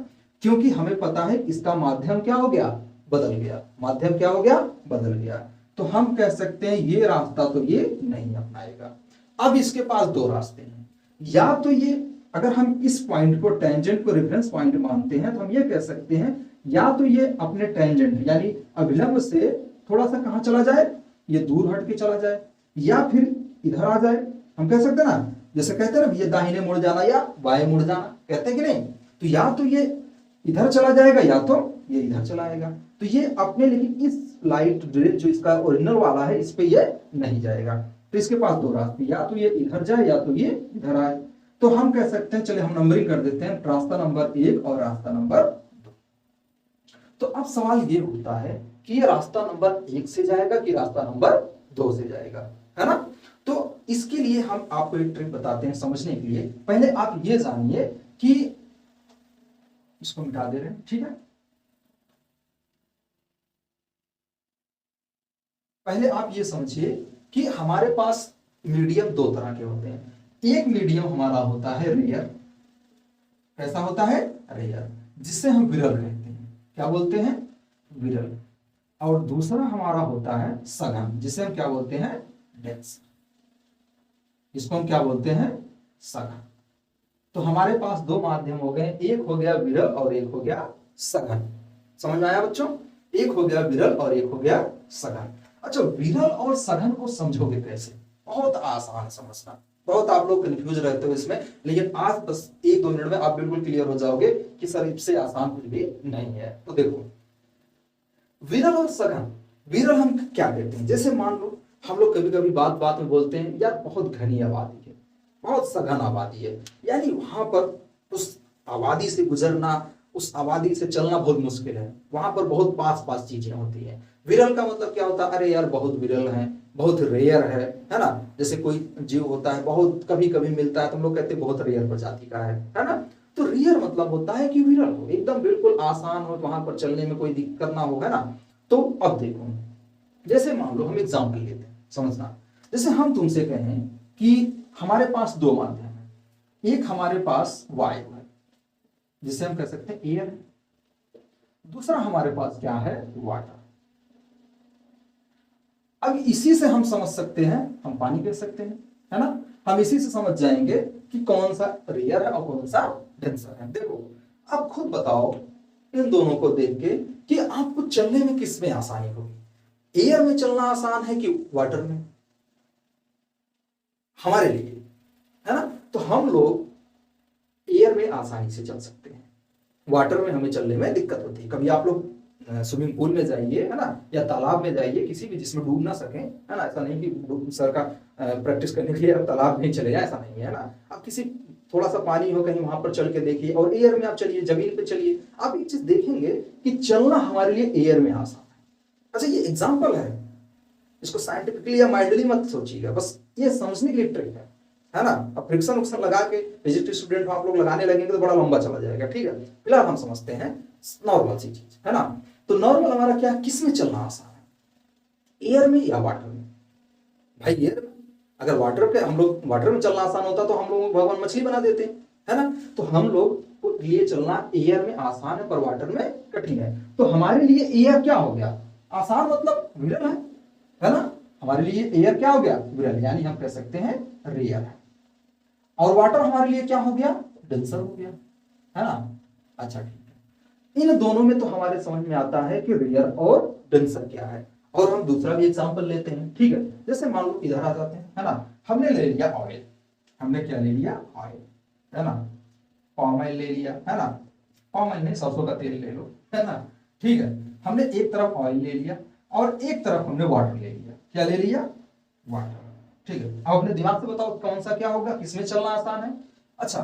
क्योंकि हमें पता है इसका माध्यम क्या हो गया? बदल गया। माध्यम क्या हो गया? बदल गया। तो हम कह सकते हैं ये रास्ता तो ये नहीं अपनाएगा। अब इसके पास दो रास्ते हैं, या तो ये, अगर हम इस पॉइंट को टेंजेंट को रेफरेंस पॉइंट मानते हैं तो हम ये कह सकते हैं या तो ये अपने टेंजेंट यानी अभिलंब से थोड़ा सा कहां चला जाए? ये दूर हट के चला जाए, या फिर इधर आ जाए। हम कह सकते हैं ना, जैसे कहते हैं ना, ये दाहिने मुड़ जाना या बाएं मुड़ जाना, कहते हैं कि नहीं। तो या तो ये इधर चला जाएगा या तो ये इधर चला आएगा। तो ये अपने, लेकिन इस लाइट रेज जो इसका ओरिजिनल वाला है इस पे ये नहीं जाएगा। तो इसके पास दो रास्ते, या तो ये इधर जाए या तो ये इधर आए। तो हम कह सकते हैं, चलिए हम नंबरिंग कर देते हैं, रास्ता नंबर 1 और रास्ता नंबर 2। तो अब सवाल ये होता है कि ये रास्ता नंबर 1 से जाएगा कि रास्ता नंबर 2 से जाएगा, है ना। तो इसके लिए हम आपको एक ट्रिक बताते हैं समझने के लिए। पहले आप ये जानिए कि इसको मिटा दे रहे हैं, ठीक है। पहले आप ये समझिए कि हमारे पास मीडियम दो तरह के होते हैं। एक मीडियम हमारा होता है रेयर। कैसा होता है? रेयर, जिससे हम विरल कहते हैं। क्या बोलते हैं, विरल। और दूसरा हमारा होता है सघन, जिसे हम क्या बोलते हैं, डेंस। इसको हम क्या बोलते हैं, सघन। तो हमारे पास दो माध्यम हो गए, एक हो गया विरल और एक हो गया सघन। समझ में आया बच्चों, एक हो गया विरल और एक हो गया सघन। अच्छा, विरल और सघन को समझोगे कैसे, बहुत आसान समझना, बहुत आप लोग कंफ्यूज रहते हो इसमें, लेकिन आज बस 1-2 मिनट में आप बिल्कुल क्लियर हो जाओगे कि सर इससे आसान कुछ भी नहीं है। तो देखो, विरल और सघन, विरल हम क्या कहते हैं, जैसे मान लो हम लोग कभी कभी बात बात में बोलते हैं यार बहुत घनी आबादी है, बहुत सघन आबादी है, यानी वहां पर उस आबादी से गुजरना, उस आबादी से चलना बहुत मुश्किल है, वहां पर बहुत पास पास चीजें होती है। विरल का मतलब क्या होता है, अरे यार बहुत विरल है, बहुत रेयर है ना। जैसे कोई जीव होता है बहुत कभी कभी मिलता है तो हम लोग कहते हैं बहुत रेयर प्रजाति का है ना। तो रेयर मतलब होता है कि विरल हो, एकदम बिल्कुल आसान हो, वहां पर चलने में कोई दिक्कत ना हो, है ना। तो अब देखो, जैसे मान लो हम एग्जाम्पल लेते हैं, समझना। जैसे हम तुमसे कहें कि हमारे पास दो माध्यम है, एक हमारे पास वायु है जिसे हम कह सकते हैं एयर है, दूसरा हमारे पास क्या है, वाटर। अब इसी से हम समझ सकते हैं, हम पानी कह सकते हैं, है ना। हम इसी से समझ जाएंगे कि कौन सा रेयर है और कौन सा डेंसर है। देखो, अब खुद बताओ इन दोनों को देख के कि आपको चलने में किस में आसानी होगी, एयर में चलना आसान है कि वाटर में, हमारे लिए, है ना। तो हम लोग एयर में आसानी से चल सकते हैं, वाटर में हमें चलने में दिक्कत होती है। कभी आप लोग स्विमिंग पूल में जाइए, है ना, या तालाब में जाइए, किसी भी जिसमें डूब ना सके, है ना। ऐसा नहीं कि सर का प्रैक्टिस करने के लिए आप तालाब में चले जाए, ऐसा नहीं है ना। आप किसी थोड़ा सा पानी हो कहीं वहां पर चल के देखिए, और एयर में आप चलिए, जमीन पे चलिए, आप एक चीज देखेंगे कि चलना हमारे लिए एयर में आसान है। अच्छा, ये एग्जाम्पल है, इसको साइंटिफिकली या माइंडली मत सोचिएगा, बस ये समझने के लिए ट्रिक है ना। अब फ्रिक्शन उक्शन लगा के फिजिक्स स्टूडेंट आप लोग लगाने लगेंगे तो बड़ा लंबा चला जाएगा, ठीक है। फिलहाल हम समझते हैं नॉर्मल सी चीज, है ना। तो नॉर्मल हमारा क्या, किस में चलना आसान है, एयर में या वाटर में। भाई एयर में, अगर वाटर के हम लोग वाटर में चलना आसान होता तो हम लोग भगवान मछली बना देते, है ना। तो हम लोग को लिए चलना एयर में आसान है पर वाटर में कठिन है। तो हमारे लिए एयर क्या हो गया, आसान, मतलब विरल है ना। हमारे लिए एयर क्या हो गया, विरल, यानी हम कह सकते हैं रेयर है। और वाटर हमारे लिए क्या हो गया, डेंसर हो गया, है ना। अच्छा ठीक है, इन दोनों में तो हमारे समझ में आता है कि रेयर और डेंसर क्या है। और हम दूसरा भी एग्जांपल लेते हैं, ठीक है। जैसे मान लो इधर आ जाते हैं, है ना। हमने ले लिया ऑयल, हमने क्या ले लिया, ऑयल, है ना। पाम ऑयल ले लिया, है ना। पाम ऑयल नहीं, सरसों का तेल ले लो, है ना। ठीक है, हमने एक तरफ ऑयल ले लिया और एक तरफ हमने वाटर ले लिया। क्या ले लिया, वाटर, ठीक है। अब अपने दिमाग से बताओ कौन सा क्या होगा, किसमें चलना आसान है। अच्छा,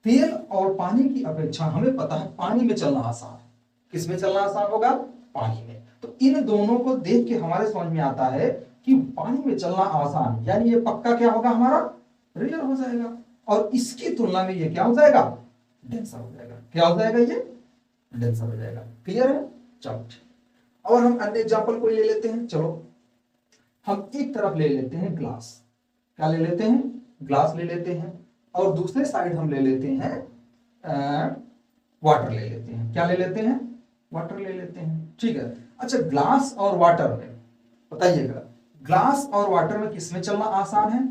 तेल और पानी की अपेक्षा हमें पता है पानी में चलना आसान है, किसमें चलना आसान होगा, पानी में। तो इन दोनों को देख के हमारे समझ में आता है कि पानी में चलना आसान, यानी ये पक्का क्या होगा, हमारा रेयर हो जाएगा। और इसकी तुलना में ये क्या हो जाएगा, डेंसर हो जाएगा। क्या हो जाएगा, ये डेंसर हो जाएगा। क्लियर है, चलो। और हम अन्य एग्जांपल को ले लेते हैं, चलो हम एक तरफ ले लेते हैं ग्लास, क्या ले लेते हैं, ग्लास ले लेते हैं, और दूसरे साइड हम ले लेते हैं वाटर ले लेते हैं। क्या ले लेते हैं, वाटर ले लेते हैं, ठीक है। अच्छा, ग्लास और वाटर में बताइएगा, ग्लास और वाटर में किसमें चलना आसान है,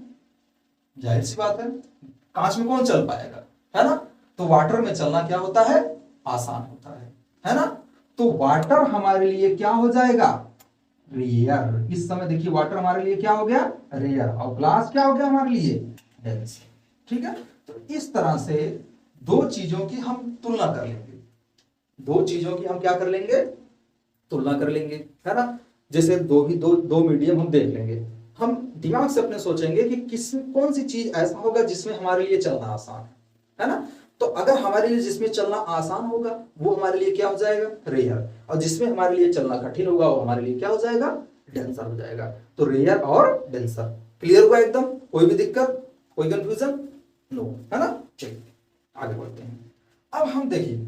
जाहिर सी बात है कांच में कौन चल पाएगा, है ना। तो वाटर में चलना क्या होता है, आसान होता है ना। तो वाटर हमारे लिए क्या हो जाएगा, रेयर। इस समय देखिए वाटर हमारे लिए क्या हो गया, रेयर, और ग्लास क्या हो गया हमारे लिए, डेंस, ठीक है। तो इस तरह से दो चीजों की हम तुलना कर लेंगे, दो चीजों की हम क्या कर लेंगे, तुलना कर लेंगे, है ना। जैसे दो मीडियम हम देख लेंगे, हम दिमाग से अपने सोचेंगे कि किस कौन सी चीज ऐसा होगा जिसमें हमारे लिए चलना आसान है ना। तो अगर हमारे लिए जिसमें चलना आसान होगा वो हमारे लिए क्या हो जाएगा, रेयर, और जिसमें हमारे लिए चलना कठिन होगा वो हमारे लिए क्या हो जाएगा, डेंसर हो जाएगा। तो रेयर और डेंसर, क्लियर हुआ एकदम, कोई भी दिक्कत, कोई कंफ्यूजन, नो, है ना। चलिए आगे बढ़ते हैं। अब हम देखिए,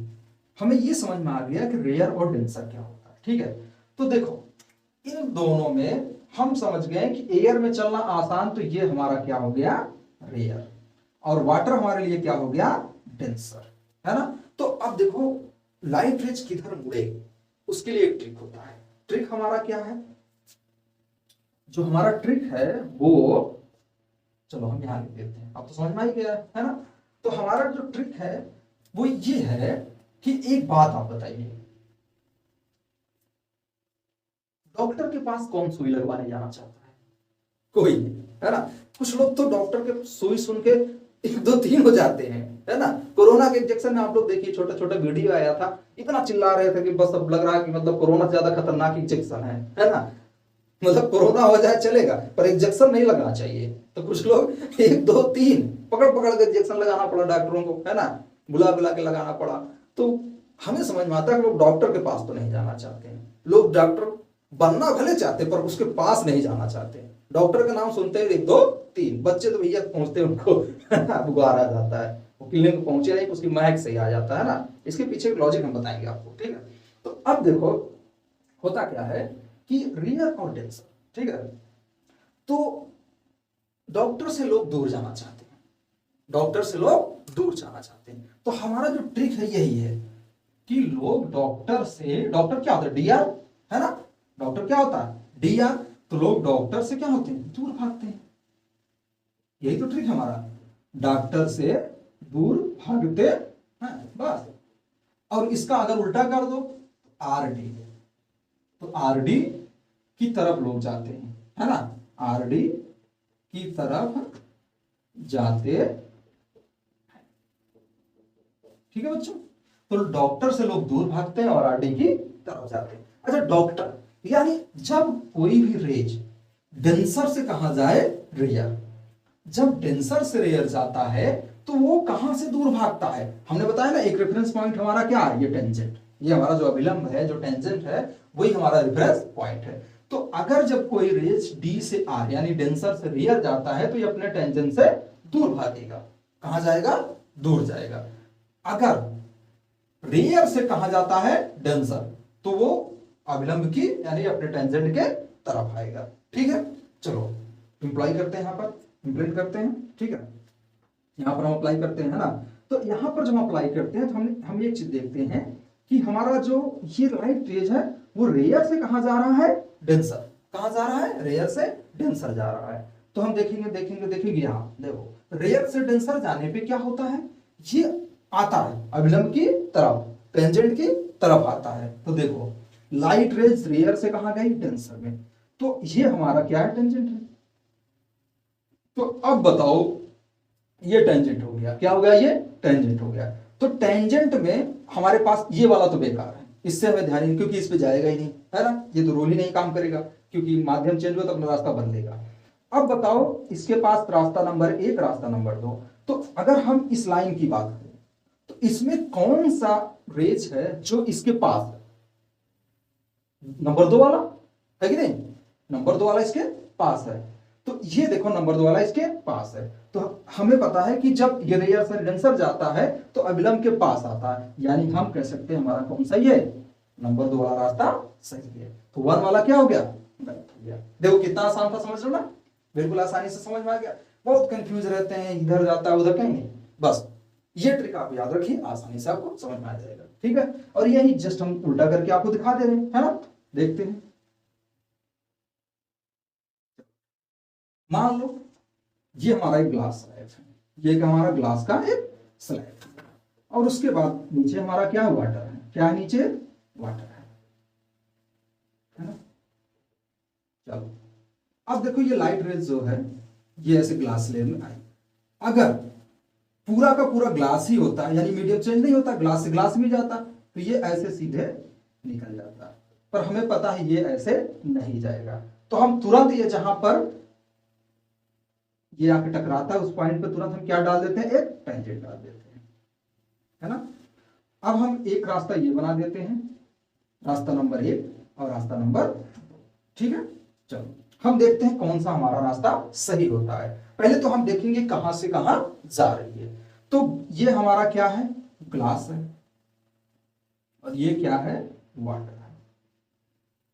हमें ये समझ में आ गया कि रेयर और डेंसर क्या होता है, ठीक है। तो देखो इन दोनों में हम समझ गए कि एयर में चलना आसान, तो ये हमारा क्या हो गया, रेयर, और वाटर हमारे लिए क्या हो गया, डेंसर, है ना। तो अब देखो लाइट रेज किधर मुड़ेगी, उसके लिए एक ट्रिक होता है। ट्रिक हमारा क्या है, जो हमारा ट्रिक है वो, चलो हम यहां लिख देते हैं, अब तो समझ में आ ही गया है ना। तो हमारा जो ट्रिक है वो ये है कि एक बात आप बताइए, डॉक्टर के पास कौन सुई लगवाने जाना चाहता है? कोई नहीं, है ना। कुछ लोग तो डॉक्टर के सुई सुन के 1 2 3 हो जाते हैं, है ना। कोरोना के इंजेक्शन में आप लोग देखिए, छोटा छोटा वीडियो आया था, इतना चिल्ला रहे थे कि बस अब लग रहा है कि मतलब कोरोना से ज्यादा खतरनाक इंजेक्शन है ना। मतलब कोरोना हो जाए चलेगा पर इंजेक्शन नहीं लगना चाहिए। तो कुछ लोग 1 2 3 पकड़ पकड़ के इंजेक्शन लगाना पड़ा डॉक्टरों को, है ना, बुला बुला के लगाना पड़ा। तो हमें समझ में आता है कि लोग डॉक्टर के पास तो नहीं जाना चाहते हैं, लोग डॉक्टर बनना भले चाहते पर उसके पास नहीं जाना चाहते। डॉक्टर का नाम सुनते हैं 1 2 3 बच्चे तो भैया पहुंचते हैं उनको बुखार आ जाता है, वो क्लिनिक पहुंचे नहीं उसकी महक से ही आ जाता है ना। इसके पीछे एक लॉजिक हम बताएंगे आपको, ठीक है। तो अब देखो होता क्या है कि रियर और डेंसर, ठीक है, तो डॉक्टर से लोग दूर जाना चाहते हैं, डॉक्टर से लोग दूर जाना चाहते हैं। तो हमारा जो ट्रिक है यही है कि लोग डॉक्टर से, डॉक्टर क्या होता है, डीआर, है ना, डॉक्टर क्या होता है, डीआर। तो लोग डॉक्टर से क्या होते हैं, दूर भागते हैं। यही तो ट्रिक हमारा, डॉक्टर से दूर भागते हैं बस। और इसका अगर उल्टा कर दो आरडी, तो आरडी की तरफ लोग जाते हैं, है ना, आरडी की तरफ जाते, ठीक है बच्चों। तो डॉक्टर से लोग दूर भागते हैं और आरडी की तरफ जाते हैं। अच्छा, डॉक्टर यानी जब कोई भी रेज डेंसर से कहां जाए, रेयर, जब डेंसर से रेयर जाता है तो वो कहां से दूर भागता है, हमने बताया ना एक रेफरेंस पॉइंट हमारा क्या है, ये टेंजेंट, ये हमारा जो अभिलंब है, जो टेंजेंट है, वही हमारा रेफरेंस पॉइंट है। तो अगर जब कोई रेज डी से आर यानी डेंसर से रेयर जाता है तो ये अपने टेंजेंट से दूर भागेगा, कहां जाएगा, दूर जाएगा। अगर रेयर से कहा जाता है डेंसर, तो वो अभिलंब की यानी अपने टेंजेंट के तरफ आएगा, ठीक है। चलो इंप्लाई करते हैं, यहां पर इंप्लीमेंट करते हैं, ठीक है। यहां पर हम अप्लाई करते हैं, है ना। तो यहां पर जब हम अप्लाई करते हैं तो हम एक चीज देखते हैं कि हमारा जो ये लाइट रेज है वो रेयर से कहां जा रहा है, डेंसर, कहां जा रहा है, रेयर से डेंसर जा रहा है। तो हम देखेंगे देखेंगे देखेंगे, यहां देखो रेयर से डेंसर जाने पे क्या होता है, ये आता है अभिलंब की तरफ, टेंजेंट की तरफ आता है। तो देखो लाइट रेज रेयर से कहां गई, डेंसर में, तो ये हमारा क्या है, टेंजेंट है। तो अब बताओ ये टेंजेंट हो गया, क्या हो गया, ये टेंजेंट हो गया। तो टेंजेंट में हमारे पास ये वाला तो बेकार है, इससे हमें ध्यान नहीं, क्योंकि इस पे जाएगा ही नहीं, है ना, ये तो रोल ही नहीं काम करेगा, क्योंकि माध्यम चेंज हुआ तो अपना रास्ता बदलेगा। अब बताओ इसके पास रास्ता नंबर 1, रास्ता नंबर 2। तो अगर हम इस लाइन की बात करें तो इसमें कौन सा रेज है जो इसके पास है, नंबर 2 वाला है कि नहीं, नंबर 2 वाला इसके पास है। तो ये देखो नंबर 2 वाला इसके पास है। तो हमें पता है कि जब ये रेयर से डेंसर जाता है तो अभिलंब के पास आता है, यानी हम कह सकते हैं हमारा कौन सा है, नंबर 2 वाला रास्ता सही है। तो 1 वाला क्या हो गया, गलत हो गया। देखो कितना आसान था, समझ लो ना, बिल्कुल आसानी से समझ में आ गया। बहुत कंफ्यूज रहते हैं, इधर जाता है उधर, कहीं नहीं, बस ये ट्रिक आप याद रखिए, आसानी से आपको समझ में आ जाएगा, ठीक है। और यही जस्ट हम उल्टा करके आपको दिखा दे रहे हैं, है ना। देखते हैं, मान लो ये हमारा एक ग्लास स्लैब है, ये एक हमारा ग्लास का एक स्लैब है, और उसके बाद नीचे हमारा क्या वाटर है, क्या है नीचे, वाटर है ना। चलो अब देखो ये लाइट रेज जो है ये ऐसे ग्लास स्लैब में आई, अगर पूरा का पूरा ग्लास ही होता यानी मीडियम चेंज नहीं होता, ग्लास से ग्लास में जाता, तो ये ऐसे सीधे निकल जाता, पर हमें पता है ये ऐसे नहीं जाएगा। तो हम तुरंत ये जहां पर ये आके टकराता है उस पॉइंट पे तुरंत हम क्या डाल देते हैं, एक टेंजेंट डाल देते हैं, है ना। अब हम एक रास्ता ये बना देते हैं, रास्ता नंबर 1 और रास्ता नंबर 2, ठीक है। चलो हम देखते हैं कौन सा हमारा रास्ता सही होता है। पहले तो हम देखेंगे कहां से कहां जा रही है। तो ये हमारा क्या है, ग्लास है, और ये क्या है, वाटर है।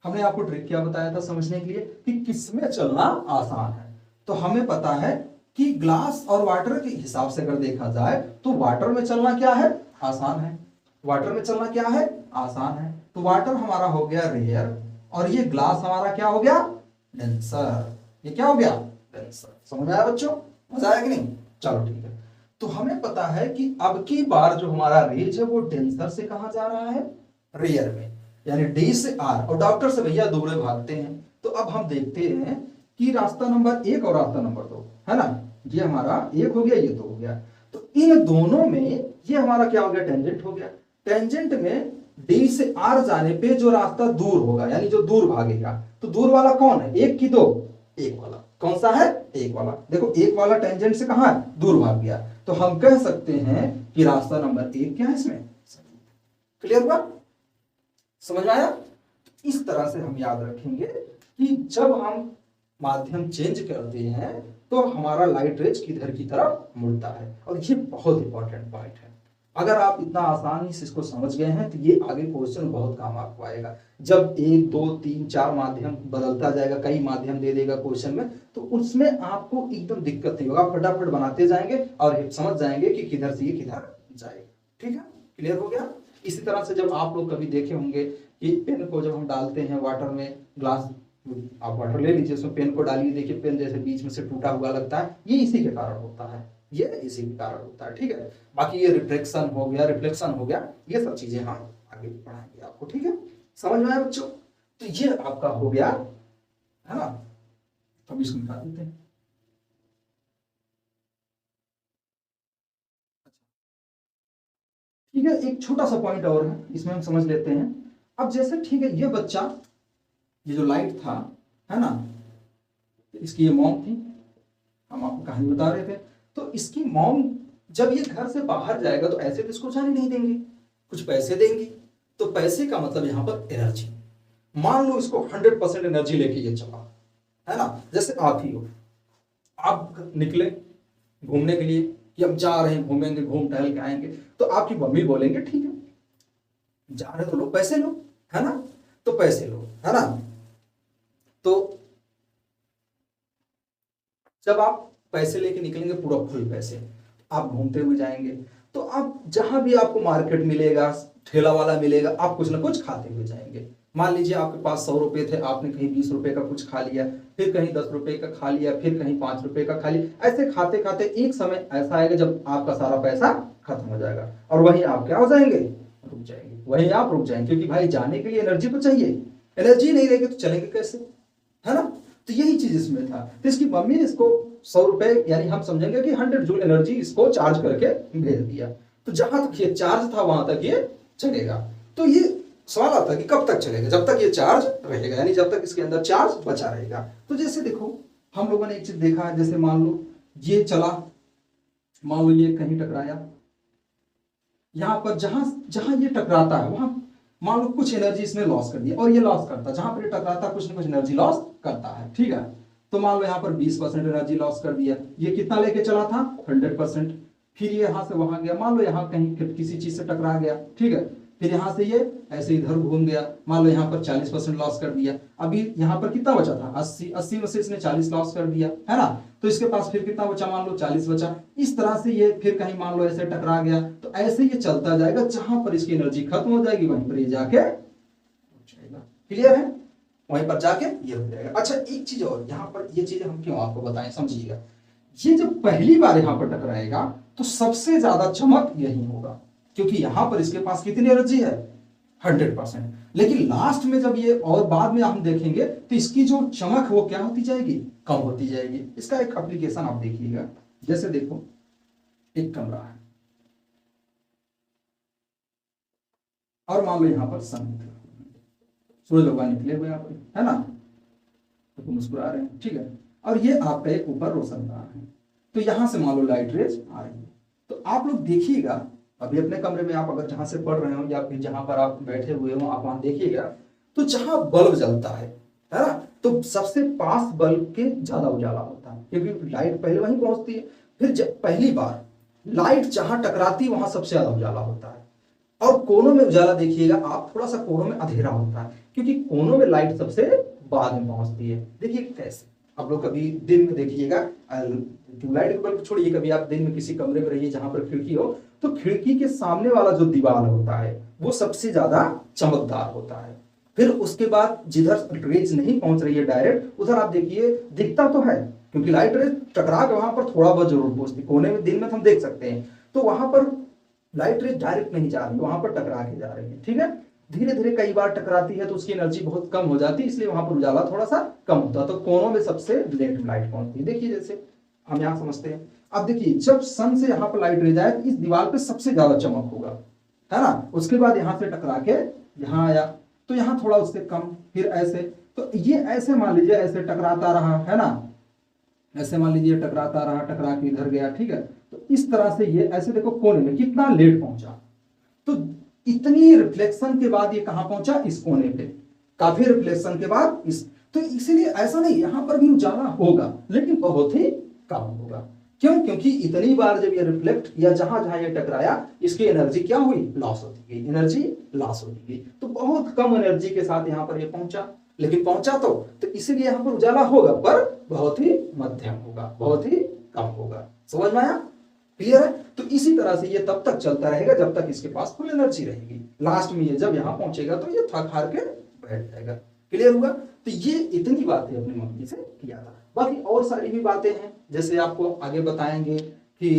हमने आपको ट्रिक क्या बताया था समझने के लिए कि किसमें चलना आसान है। तो हमें पता है कि ग्लास और वाटर के हिसाब से अगर देखा जाए तो वाटर में चलना क्या है, आसान है। वाटर में चलना क्या है, आसान है। तो वाटर हमारा हो गया रेयर, और ये ग्लास हमारा क्या हो गया, डेंसर। ये क्या हो गया, डेंसर। समझ में आया बच्चों, मजा आया कि नहीं? चलो ठीक है। तो हमें पता है कि अब की बार जो हमारा रेज है वो डेंसर से कहां जा रहा है, रेयर में, यानी डी से आर, और डॉक्टर से भैया दूर भागते हैं। तो अब हम देखते हैं कि रास्ता नंबर 1 और रास्ता नंबर 2 है ना, ये हमारा 1 हो गया, ये 2 हो गया। तो इन दोनों में ये हमारा क्या हो गया, टेंजेंट हो गया। टेंजेंट में डी से आर जाने पे जो रास्ता दूर होगा, यानी जो दूर भागेगा, तो दूर वाला कौन है, 1 की 2, 1 वाला। कौन सा है, 1 वाला। देखो 1 वाला टेंजेंट से कहां है, दूर भाग गया। तो हम कह सकते हैं कि रास्ता नंबर 1 क्या है इसमें, क्लियर हुआ, समझ में आया? इस तरह से हम याद रखेंगे कि जब हम माध्यम चेंज करते हैं तो हमारा लाइट रेज किधर की तरफ मुड़ता है, और ये बहुत इंपॉर्टेंट पॉइंट है। अगर आप इतना आसानी से इसको समझ गए हैं तो ये आगे क्वेश्चन बहुत काम आपको आएगा। जब 1 2 3 4 माध्यम बदलता जाएगा, कई माध्यम दे देगा क्वेश्चन में, तो उसमें आपको एकदम दिक्कत नहीं होगा, फटाफट बनाते जाएंगे और समझ जाएंगे कि किधर से ये किधर जाएगा। ठीक है, क्लियर हो गया? इसी तरह से जब आप लोग कभी देखे होंगे कि पेन को जब हम डालते हैं वाटर में, ग्लास आप वाटर ले लीजिए, उसमें पेन को डालिए, देखिए पेन जैसे बीच में से टूटा हुआ लगता है, ये इसी के कारण होता है, ये इसी के कारण होता है। ठीक है, बाकी ये रिफ्लेक्शन हो गया, रिफ्लेक्शन हो गया, ये सब चीजें हम आगे पढ़ाएंगे आपको। ठीक है, समझ में आया बच्चों? तो ये आपका हो गया है ना, अब इसको निकाल देते हैं। ठीक है, एक छोटा सा पॉइंट और है, इसमें हम समझ लेते हैं। अब जैसे ठीक है, ये बच्चा, ये जो लाइट था है ना, इसकी ये मॉम थी, हम आपको कहानी बता रहे थे। तो इसकी मॉम जब ये घर से बाहर जाएगा तो ऐसे तो इसको जाने नहीं देंगे, कुछ पैसे देंगी। तो पैसे का मतलब यहाँ पर एनर्जी। मान लो इसको 100% एनर्जी लेके ये चला, है ना, जैसे आप ही हो, आप निकले घूमने के लिए कि हम जा रहे हैं, घूमेंगे, घूम टहल के आएंगे, तो आपकी मम्मी बोलेंगे ठीक है जा रहे तो लो, पैसे लो, है ना, तो पैसे लो, है ना। तो जब आप पैसे लेके निकलेंगे, पूरा फुल पैसे, आप घूमते हुए जाएंगे, तो आप जहां भी आपको मार्केट मिलेगा, ठेला वाला मिलेगा, आप कुछ ना कुछ खाते हुए जाएंगे। मान लीजिए आपके पास 100 रुपए थे, आपने कहीं 20 रुपए का कुछ खा लिया, फिर कहीं 10 रुपए का खा लिया, फिर कहीं 5 रुपए का खा लिया। ऐसे खाते खाते एक समय ऐसा आएगा जब आपका सारा पैसा खत्म हो जाएगा, और वहीं आप क्या हो जाएंगे, रुक जाएंगे, वहीं आप रुक जाएंगे, क्योंकि भाई जाने के लिए एनर्जी तो चाहिए, एनर्जी नहीं रहेगी तो चलेंगे कैसे, है ना। तो यही चीज इसमें था। तो इसकी मम्मी ने इसको 100 रुपए, यानी हम समझेंगे कि 100 जूल एनर्जी इसको चार्ज करके भेज दिया। तो जहां तक ये चार्ज था वहां तक ये चलेगा। तो ये सवाल आता है कि कब तक चलेगा, जब तक ये चार्ज रहेगा, यानी जब तक इसके अंदर चार्ज बचा रहेगा। तो जैसे देखो हम लोगों ने एक चीज देखा है, जैसे मान लो ये चला, मान लो ये कहीं टकराया, यहां पर जहां जहां ये टकराता है वहां मान लो कुछ एनर्जी इसने लॉस कर दिया, और ये लॉस करता है, जहां पर ये टकराता कुछ ना कुछ एनर्जी लॉस करता है। ठीक है, तो मान लो यहाँ पर 20% एनर्जी लॉस कर दिया, ये कितना लेके चला था, 100%। फिर ये यहाँ से वहां गया, मान लो यहाँ कहीं किसी चीज से टकरा गया, ठीक है, फिर यहाँ से ये ऐसे इधर घूम गया, मान लो यहाँ पर 40% लॉस कर दिया। अभी यहाँ पर कितना बचा था, 80 में से इसने 40 लॉस कर दिया, है ना। तो इसके पास फिर कितना बचा, मान लो 40 बचा। इस तरह से ये फिर कहीं मान लो ऐसे टकरा गया, तो ऐसे ये चलता जाएगा, जहां पर इसकी एनर्जी खत्म हो जाएगी वहीं पर ये जाके जाएगा। क्लियर है, वहीं पर जाके ये हो जाएगा। अच्छा एक चीज और, यहाँ पर ये चीजें हम क्यों आपको बताएं, समझिएगा। ये जब पहली बार यहाँ पर टकराएगा तो सबसे ज्यादा चमक यही होगा, क्योंकि यहां पर इसके पास कितनी एनर्जी है, 100%। लेकिन लास्ट में जब ये और बाद में हम देखेंगे तो इसकी जो चमक वो क्या होती जाएगी, कम होती जाएगी। इसका एक एप्लीकेशन आप देखिएगा, जैसे देखो एक कमरा है और मान लो यहां पर सन निकला, सूरज भगवान निकले हुए यहाँ पर, है ना, तो मुस्कुरा रहे हैं, ठीक है, और ये आपका एक ऊपर रोशन रहा है, तो यहां से मान लो लाइट रेज आ रही है। तो आप लोग देखिएगा, अभी अपने कमरे में आप अगर जहां से पढ़ रहे हो या फिर जहां पर आप बैठे हुए हो, आप वहां देखिएगा, तो जहां बल्ब जलता है ना, तो सबसे पास बल्ब के ज्यादा उजाला होता है, क्योंकि लाइट पहले वहीं पहुंचती है। फिर पहली बार लाइट जहां टकराती है वहां सबसे ज्यादा उजाला होता है, और कोनों में उजाला देखिएगा आप, थोड़ा सा कोनों में अंधेरा होता है, क्योंकि कोनों में लाइट सबसे बाद में पहुंचती है। देखिए कैसे, आप लोग कभी दिन में देखिएगा, ट्यूबलाइट के बल्ब छोड़िए, कभी आप दिन में किसी कमरे में रहिए जहां पर खिड़की हो, तो खिड़की के सामने वाला जो दीवार होता है वो सबसे ज्यादा चमकदार होता है। फिर उसके बाद जिधर रेज नहीं पहुंच रही है डायरेक्ट, उधर आप देखिए दिखता तो है, क्योंकि लाइट रेज टकरा के वहां पर थोड़ा बहुत जरूर पहुंचती, कोने में दिन में हम देख सकते हैं, तो वहां पर लाइट रेज डायरेक्ट नहीं जा रही, वहां पर टकरा के जा रही है। ठीक है, धीरे धीरे कई बार टकराती है तो उसकी एनर्जी बहुत कम हो जाती है, इसलिए वहां पर उजाला थोड़ा सा कम होता है, तो कोनों में सबसे लेट लाइट पहुंचती है। देखिए जैसे हम यहाँ समझते हैं, अब देखिए जब सन से यहाँ पर लाइट रेज आए तो इस दीवार पे सबसे ज्यादा चमक होगा, है ना, उसके बाद यहाँ से टकरा के यहाँ आया तो यहाँ थोड़ा उससे कम, फिर ऐसे, तो ये ऐसे मान लीजिए ऐसे टकराता रहा, है ना, ऐसे मान लीजिए टकराता रहा, टकरा के इधर गया। ठीक है, तो इस तरह से ये ऐसे देखो कोने में कितना लेट पहुंचा, तो इतनी रिफ्लेक्शन के बाद ये कहां पहुंचा, इस कोने पे, काफी रिफ्लेक्शन के बाद इस, तो इसीलिए ऐसा नहीं यहां पर भी उजाला होगा लेकिन बहुत ही कम होगा। क्यों? क्योंकि इतनी बार जब ये रिफ्लेक्ट किया, जहां जहां ये टकराया, इसकी एनर्जी क्या हुई, लॉस होती गई, एनर्जी लॉस होती गई, तो बहुत कम एनर्जी के साथ यहां पर ये पहुंचा, लेकिन पहुंचा तो इसीलिए यहां पर उजाला होगा पर बहुत ही मध्यम होगा, बहुत ही कम होगा। समझ में आया? क्लियर है? तो इसी तरह से ये तब तक चलता रहेगा जब तक इसके पास फुल एनर्जी रहेगी। लास्ट में ये जब यहां पहुंचेगा तो ये थक हार के बैठ जाएगा। क्लियर हुआ? तो ये इतनी बातें अपनी मम्मी से किया था, बाकी और सारी भी बातें हैं, जैसे आपको आगे बताएंगे कि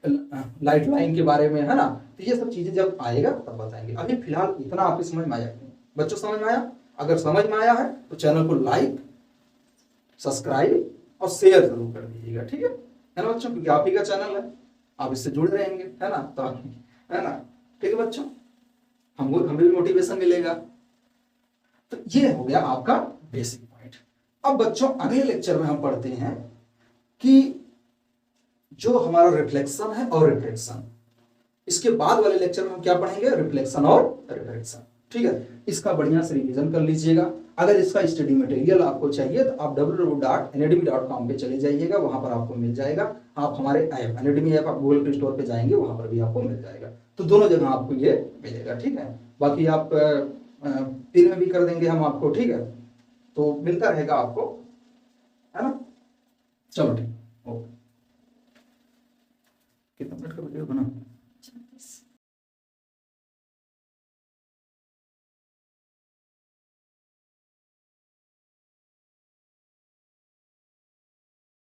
लाइट लाइन के बारे में, है ना, तो ये सब चीजें जब आएगा तब बताएंगे। अभी फिलहाल इतना आपको समझ में आया? बच्चों समझ में आया? अगर समझ में आया है तो चैनल को लाइक, सब्सक्राइब और शेयर जरूर कर दीजिएगा। ठीक है ना बच्चों, क्योंकि आप ही का चैनल है, आप इससे जुड़े रहेंगे, है ना, तो है ना। ठीक है बच्चों, हमें भी मोटिवेशन मिलेगा। तो ये हो गया आपका बेसिक पॉइंट। अब बच्चों अगले लेक्चर में हम पढ़ते हैं कि जो हमारा रिफ्लेक्शन है और रिफ्रैक्शन, इसके बाद वाले लेक्चर में हम क्या पढ़ेंगे, रिफ्लेक्शन और रिफ्रैक्शन। ठीक है, इसका बढ़िया से रिवीजन कर लीजिएगा। अगर इसका स्टडी मटेरियल आपको चाहिए तो आप www.anatomy.com पे चले जाइएगा, वहां पर आपको मिल जाएगा। आप हमारे ऐप एनाटॉमी ऐप आप गूगल प्ले स्टोर पे जाएंगे, वहां पर भी आपको मिल जाएगा, तो दोनों जगह आपको ये मिलेगा। ठीक है, बाकी आप पिन में भी कर देंगे हम आपको। ठीक है, तो मिलता रहेगा आपको, है ना। चलो ठीक, ओके। कितना मिनट का वीडियो बना?